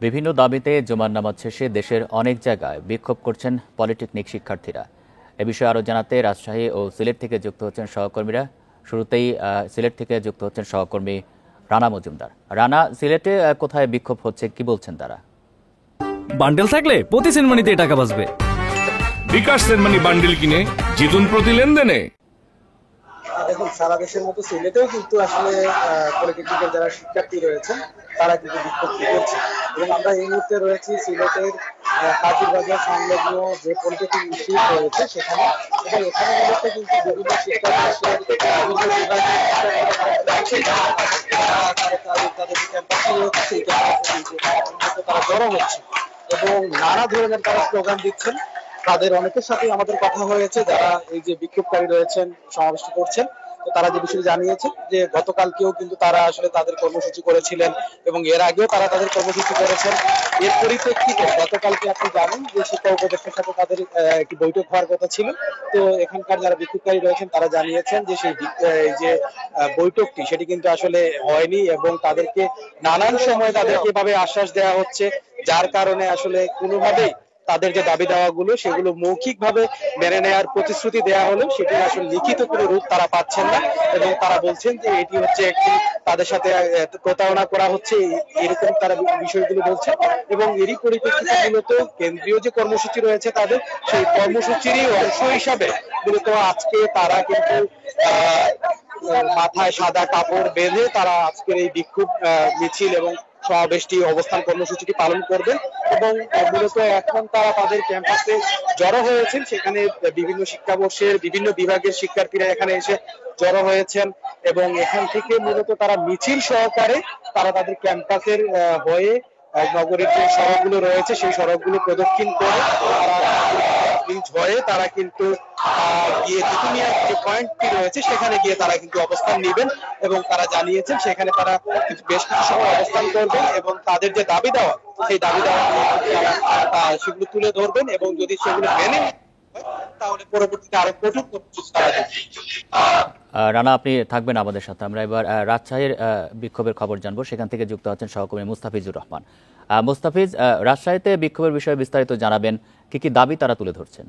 বিভিন্ন দাবিতে জুমার নামাজ শেষে দেশের অনেক জায়গায় বিক্ষোভ করছেন পলিটেকনিক শিক্ষার্থীরা। এ বিষয়ে আরও জানাতে রাজশাহী ও সিলেট থেকে যুক্ত হচ্ছেন সহকর্মীরা। শুরুতেই সিলেট থেকে যুক্ত হচ্ছেন সহকর্মী রানা মজুমদার। রানা, সিলেটে কোথায় বিক্ষোভ হচ্ছে, কি বলছেন তারা? বান্ডেল থাকলে প্রতি সেনমানিতে টাকা বাঁচবে। বিকাশ সেনমানি বান্ডেল কিনে জিতুন প্রতি লেনদেনে। দেখুন, সারা দেশের মতো সিলেটেও কিন্তু আসলে পলিটেকনিকের যারা শিক্ষার্থী রয়েছেন তারা কিন্তু বিক্ষোভ করছে এবং আমরা এই মুহূর্তে রয়েছি সিলেটের হাজিরবাজার সংলগ্ন যে পলিটেকনিক ইনস্টিটিউট রয়েছে সেখানে, এবং এখানে মূলত কিন্তু বিভিন্ন শিক্ষার্থী তাদের যে ক্যাম্পাসটি রয়েছে সেই ক্যাম্পাসে কিন্তু তারা জড়ো হচ্ছে এবং নানা ধরনের তারা স্লোগান দিচ্ছেন। তাদের অনেকের সাথে আমাদের কথা হয়েছে যারা এই যে বিক্ষোভকারী রয়েছেন, সমাবেশ করছেন। তো তারা যে বিষয়ে জানিয়েছেন যে গতকালকেও কিন্তু তারা আসলে তাদের কর্মসূচি করেছিলেন এবং এর আগেও তারা তাদের কর্মসূচি করেছেন। এর পরিপ্রেক্ষিতে গতকালকে আপনি জানেন যে শিক্ষা উপদেষ্টার সাথে তাদের একটি বৈঠক হওয়ার কথা ছিল। তো এখানকার যারা বিক্ষোভকারী রয়েছেন তারা জানিয়েছেন যে সেই যে বৈঠকটি সেটি কিন্তু আসলে হয়নি এবং তাদেরকে নানান সময় তাদেরকে এভাবে আশ্বাস দেওয়া হচ্ছে, যার কারণে আসলে কোনোভাবেই তাদের যে দাবি দাওয়াগুলো সেগুলো মৌখিকভাবে মেনে নেওয়ার প্রতিশ্রুতি দেওয়া হলেও সেটি আসলে লিখিত কোনো রূপ তারা পাচ্ছেন না এবং তারা বলছেন যে এটি হচ্ছে একটি তাদের সাথে প্রতারণা করা হচ্ছে, এরকম তারা বিষয়গুলো বলছেন। এবং এরই পরিপ্রেক্ষিতে মূলত কেন্দ্রীয় যে কর্মসূচি রয়েছে তাদের সেই কর্মসূচিরই অংশ হিসাবে মূলত আজকে তারা কিন্তু মাথায় সাদা কাপড় বেঁধে তারা আজকের এই বিক্ষোভ মিছিল এবং সমাবেশটি অবস্থান কর্মসূচিটি পালন করবেন এবং মূলত এখন তারা তাদের ক্যাম্পাসে জড়ো হয়েছেন। সেখানে বিভিন্ন শিক্ষাবর্ষের বিভিন্ন বিভাগের শিক্ষার্থীরা এখানে এসে জড়ো হয়েছেন এবং এখান থেকে মূলত তারা মিছিল সহকারে তারা তাদের ক্যাম্পাসের হয়ে নগরীর যে সড়কগুলো রয়েছে সেই সড়কগুলো প্রদক্ষিণ করে তারা কিন্তু গিয়ে তিতুমিয়া যে পয়েন্টটি রয়েছে সেখানে গিয়ে তারা কিন্তু অবস্থান নেবেন এবং তারা জানিয়েছেন সেখানে তারা বেশ কিছু সময় অবস্থান করবেন এবং তাদের যে দাবি দেওয়া সেই দাবি দেওয়া সেগুলো তুলে ধরবেন এবং যদি সেগুলো মেনে তাহলে পরবর্তীতে আরো কঠোর কর্মসূচি তারা দেবেন। রানা, আপনি থাকবেন আমাদের সাথে। আমরা এবার রাজশাহীর বিক্ষোভের খবর জানবো। সেখান থেকে যুক্ত হচ্ছেন সহকর্মী মুস্তাফিজুর রহমান। মুস্তাফিজ, রাজশাহীতে বিক্ষোভের বিষয়ে বিস্তারিত জানাবেন, কি কি দাবি তারা তুলে ধরছেন?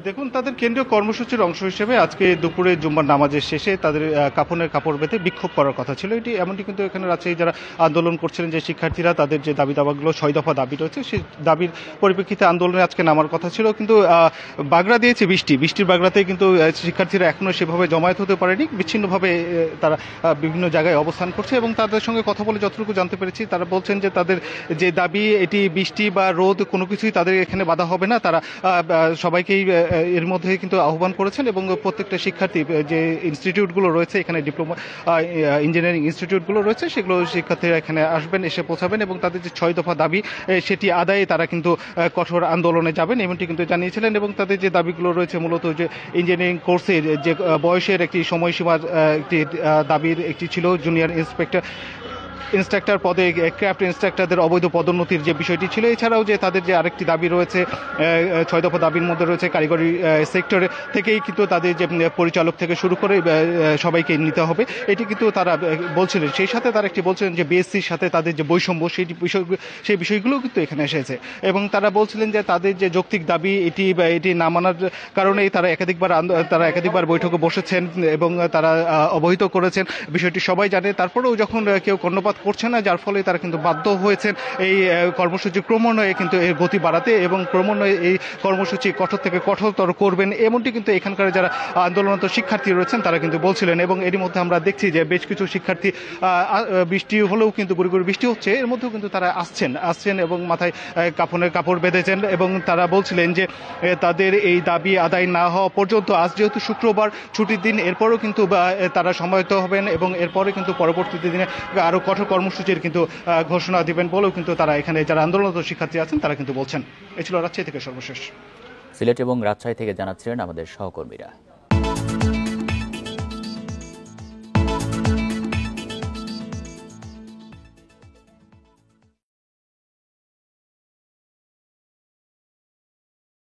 দেখুন, তাদের কেন্দ্রীয় কর্মসূচির অংশ হিসেবে আজকে দুপুরে জুম্মার নামাজের শেষে তাদের কাফনের কাপড় বেঁধে বিক্ষোভ করার কথা ছিল। এমনটি কিন্তু এখানে রাজশাহী যারা আন্দোলন করছিলেন যে শিক্ষার্থীরা, তাদের যে দাবি দাবাগুলো 6 দফা দাবি রয়েছে সেই দাবির পরিপ্রেক্ষিতে আন্দোলনে আজকে নামার কথা ছিল, কিন্তু বাগড়া দিয়েছে বৃষ্টির বাগড়াতে কিন্তু শিক্ষার্থীরা এখনও সেভাবে জমায়েত হতে পারেনি। বিচ্ছিন্নভাবে তারা বিভিন্ন জায়গায় অবস্থান করছে এবং তাদের সঙ্গে কথা বলে যতটুকু জানতে পেরেছি তারা বলছেন যে তাদের যে দাবি এটি বৃষ্টি বা রোদ কোনো কিছুই তাদের এখানে বাধা হবে না। তারা সবাইকেই এর মধ্যে কিন্তু আহ্বান করেছেন এবং প্রত্যেকটা শিক্ষার্থী যে ইনস্টিটিউটগুলো রয়েছে এখানে ডিপ্লোমা ইঞ্জিনিয়ারিং ইনস্টিটিউটগুলো রয়েছে সেগুলো শিক্ষার্থীরা এখানে আসবেন, এসে পৌঁছাবেন এবং তাদের যে 6 দফা দাবি সেটি আদায়ে তারা কিন্তু কঠোর আন্দোলনে যাবেন এমনটি কিন্তু জানিয়েছিলেন। এবং তাদের যে দাবিগুলো রয়েছে মূলত যে ইঞ্জিনিয়ারিং কোর্সের যে বয়সের একটি সময়সীমার একটি দাবির একটি ছিল, জুনিয়র ইন্সট্রাক্টর পদে ক্রাফট ইন্সট্রাক্টরদের অবৈধ পদোন্নতির যে বিষয়টি ছিল। এছাড়াও যে তাদের যে আরেকটি দাবি রয়েছে 6 দফা দাবির মধ্যে রয়েছে কারিগরি সেক্টরে থেকেই কিন্তু তাদের যে পরিচালক থেকে শুরু করে সবাইকে নিতে হবে, এটি কিন্তু তারা বলছিলেন। সেই সাথে তারা একটি বলছিলেন যে বিএসসির সাথে তাদের যে বৈষম্য সেই বিষয়গুলো কিন্তু এখানে এসেছে এবং তারা বলছিলেন যে তাদের যে যৌক্তিক দাবি এটি না মানার কারণেই তারা একাধিকবার বৈঠকে বসেছেন এবং তারা অবহিত করেছেন। বিষয়টি সবাই জানে, তারপরেও যখন কেউ কর্ণপাত করছে না, যার ফলে তারা কিন্তু বাধ্য হয়েছেন এই কর্মসূচি ক্রমান্বয়ে কিন্তু এর গতি বাড়াতে এবং ক্রমান্বয়ে এই কর্মসূচি কঠোর থেকে কঠোরতর করবেন এমনটি কিন্তু এখানকার যারা আন্দোলনরত শিক্ষার্থী রয়েছেন তারা কিন্তু বলছিলেন। এবং এরই মধ্যে আমরা দেখছি যে বেশ কিছু শিক্ষার্থী বৃষ্টি হলেও কিন্তু গুড়ি গুড়ি বৃষ্টি হচ্ছে এর মধ্যেও কিন্তু তারা আসছেন এবং মাথায় কাফনের কাপড় বেঁধেছেন এবং তারা বলছিলেন যে তাদের এই দাবি আদায় না হওয়া পর্যন্ত, আজ যেহেতু শুক্রবার ছুটির দিন, এরপরও কিন্তু তারা সমাহিত হবেন এবং এরপরে কিন্তু পরবর্তী দিনে আরো কঠোর কর্মসূচির কিন্তু ঘোষণা দিবেন বলেও কিন্তু তারা এখানে যারা আন্দোলনরত শিক্ষার্থী আছেন তারা কিন্তু বলছেন। এ ছিল রাজশাহী থেকে সর্বশেষ। সিলেট এবং রাজশাহী থেকে জানাচ্ছিলেন আমাদের সহকর্মীরা।